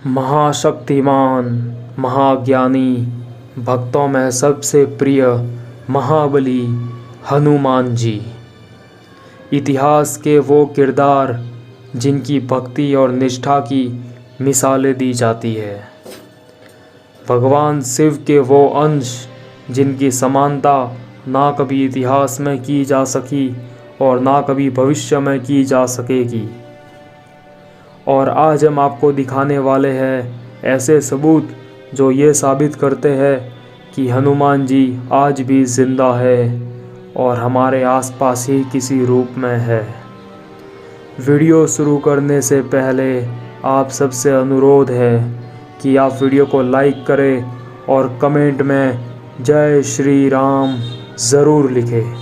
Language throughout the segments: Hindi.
महाशक्तिमान, महाज्ञानी, भक्तों में सबसे प्रिय महाबली हनुमान जी। इतिहास के वो किरदार जिनकी भक्ति और निष्ठा की मिसालें दी जाती है। भगवान शिव के वो अंश जिनकी समानता ना कभी इतिहास में की जा सकी और ना कभी भविष्य में की जा सकेगी। और आज हम आपको दिखाने वाले हैं ऐसे सबूत जो ये साबित करते हैं कि हनुमान जी आज भी ज़िंदा है और हमारे आसपास ही किसी रूप में है। वीडियो शुरू करने से पहले आप सबसे अनुरोध है कि आप वीडियो को लाइक करें और कमेंट में जय श्री राम ज़रूर लिखें।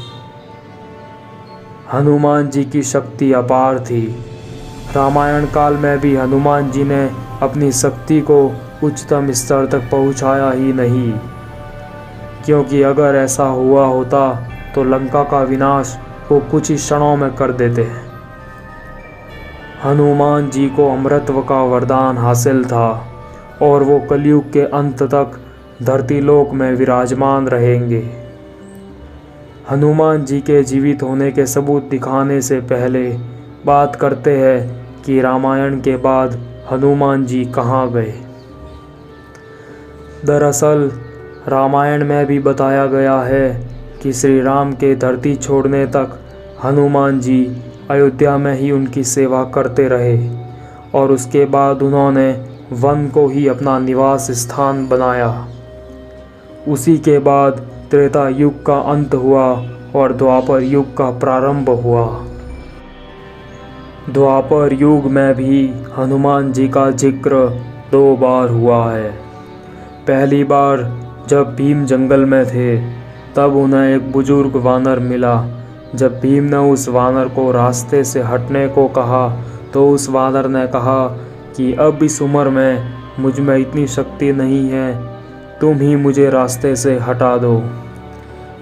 हनुमान जी की शक्ति अपार थी। रामायण काल में भी हनुमान जी ने अपनी शक्ति को उच्चतम स्तर तक पहुंचाया ही नहीं, क्योंकि अगर ऐसा हुआ होता तो लंका का विनाश वो कुछ ही क्षणों में कर देते। हनुमान जी को अमृतत्व का वरदान हासिल था और वो कलयुग के अंत तक धरती लोक में विराजमान रहेंगे। हनुमान जी के जीवित होने के सबूत दिखाने से पहले बात करते हैं कि रामायण के बाद हनुमान जी कहाँ गए। दरअसल रामायण में भी बताया गया है कि श्री राम के धरती छोड़ने तक हनुमान जी अयोध्या में ही उनकी सेवा करते रहे और उसके बाद उन्होंने वन को ही अपना निवास स्थान बनाया। उसी के बाद त्रेता युग का अंत हुआ और द्वापर युग का प्रारंभ हुआ। द्वापर युग में भी हनुमान जी का जिक्र 2 बार हुआ है। पहली बार जब भीम जंगल में थे तब उन्हें एक बुजुर्ग वानर मिला। जब भीम ने उस वानर को रास्ते से हटने को कहा तो उस वानर ने कहा कि अब इस उम्र में मुझ में इतनी शक्ति नहीं है, तुम ही मुझे रास्ते से हटा दो।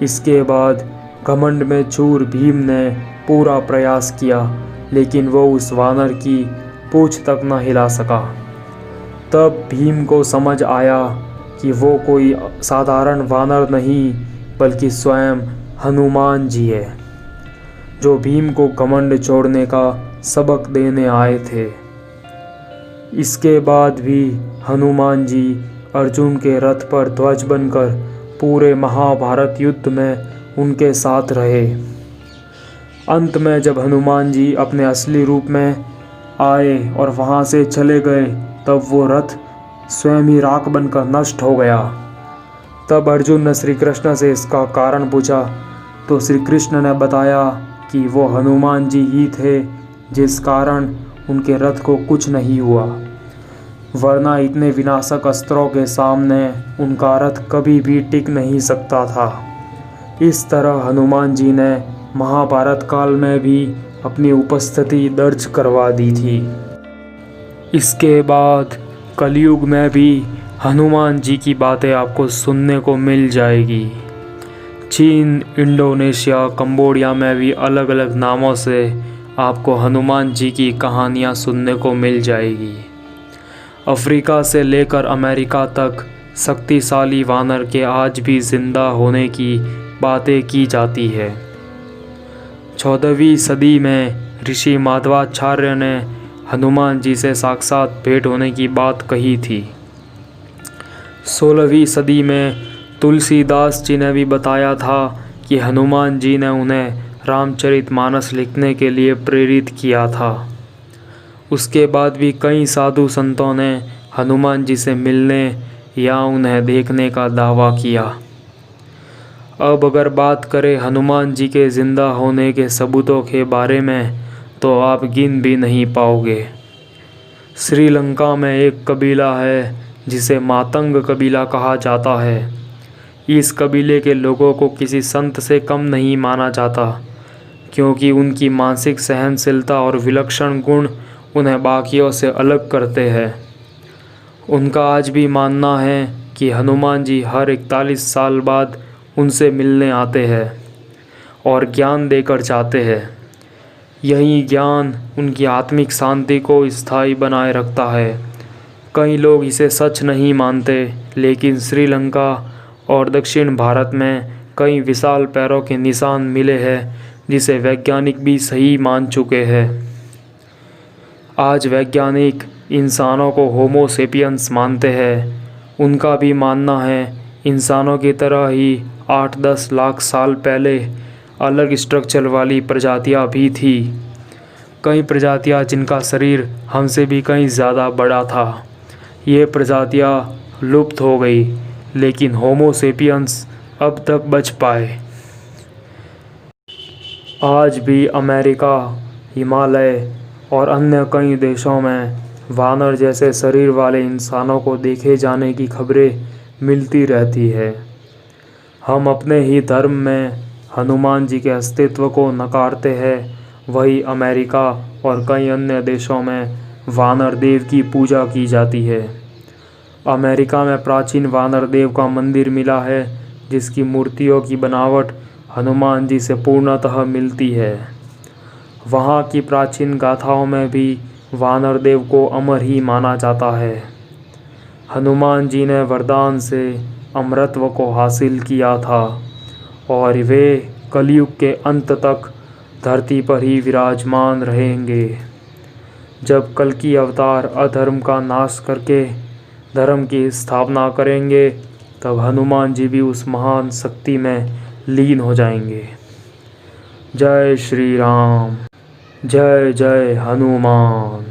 इसके बाद घमंड में चूर भीम ने पूरा प्रयास किया, लेकिन वो उस वानर की पूंछ तक न हिला सका। तब भीम को समझ आया कि वो कोई साधारण वानर नहीं बल्कि स्वयं हनुमान जी है, जो भीम को घमंड छोड़ने का सबक देने आए थे। इसके बाद भी हनुमान जी अर्जुन के रथ पर ध्वज बनकर पूरे महाभारत युद्ध में उनके साथ रहे। अंत में जब हनुमान जी अपने असली रूप में आए और वहाँ से चले गए तब वो रथ स्वयं ही राख बनकर नष्ट हो गया। तब अर्जुन ने श्री कृष्ण से इसका कारण पूछा तो श्री कृष्ण ने बताया कि वो हनुमान जी ही थे जिस कारण उनके रथ को कुछ नहीं हुआ, वरना इतने विनाशक अस्त्रों के सामने उनका रथ कभी भी टिक नहीं सकता था। इस तरह हनुमान जी ने महाभारत काल में भी अपनी उपस्थिति दर्ज करवा दी थी। इसके बाद कलयुग में भी हनुमान जी की बातें आपको सुनने को मिल जाएगी। चीन, इंडोनेशिया, कंबोडिया में भी अलग अलग नामों से आपको हनुमान जी की कहानियाँ सुनने को मिल जाएगी। अफ्रीका से लेकर अमेरिका तक शक्तिशाली वानर के आज भी जिंदा होने की बातें की जाती है। 14वीं सदी में ऋषि माधवाचार्य ने हनुमान जी से साक्षात भेंट होने की बात कही थी। 16वीं सदी में तुलसीदास जी ने भी बताया था कि हनुमान जी ने उन्हें रामचरितमानस लिखने के लिए प्रेरित किया था। उसके बाद भी कई साधु संतों ने हनुमान जी से मिलने या उन्हें देखने का दावा किया। अब अगर बात करें हनुमान जी के ज़िंदा होने के सबूतों के बारे में तो आप गिन भी नहीं पाओगे। श्रीलंका में एक कबीला है जिसे मातंग कबीला कहा जाता है। इस कबीले के लोगों को किसी संत से कम नहीं माना जाता, क्योंकि उनकी मानसिक सहनशीलता और विलक्षण गुण उन्हें बाकियों से अलग करते हैं। उनका आज भी मानना है कि हनुमान जी हर 41 साल बाद उनसे मिलने आते हैं और ज्ञान देकर जाते हैं। यही ज्ञान उनकी आत्मिक शांति को स्थायी बनाए रखता है, कई लोग इसे सच नहीं मानते, लेकिन श्रीलंका और दक्षिण भारत में कई विशाल पैरों के निशान मिले हैं, जिसे वैज्ञानिक भी सही मान चुके हैं। आज वैज्ञानिक इंसानों को होमो सेपियंस मानते हैं। उनका भी मानना है इंसानों की तरह ही 8-10 लाख साल पहले अलग स्ट्रक्चर वाली प्रजातियां भी थी। कई प्रजातियां जिनका शरीर हमसे भी कहीं ज़्यादा बड़ा था। ये प्रजातियां लुप्त हो गई, लेकिन होमो सेपियंस अब तक बच पाए। आज भी अमेरिका, हिमालय और अन्य कई देशों में वानर जैसे शरीर वाले इंसानों को देखे जाने की खबरें मिलती रहती है। हम अपने ही धर्म में हनुमान जी के अस्तित्व को नकारते हैं, वही अमेरिका और कई अन्य देशों में वानर देव की पूजा की जाती है। अमेरिका में प्राचीन वानर देव का मंदिर मिला है, जिसकी मूर्तियों की बनावट हनुमान जी से पूर्णतः मिलती है। वहाँ की प्राचीन गाथाओं में भी वानर देव को अमर ही माना जाता है। हनुमान जी ने वरदान से अमरत्व को हासिल किया था और वे कलयुग के अंत तक धरती पर ही विराजमान रहेंगे। जब कल्कि अवतार अधर्म का नाश करके धर्म की स्थापना करेंगे, तब हनुमान जी भी उस महान शक्ति में लीन हो जाएंगे। जय श्री राम। जय जय हनुमान।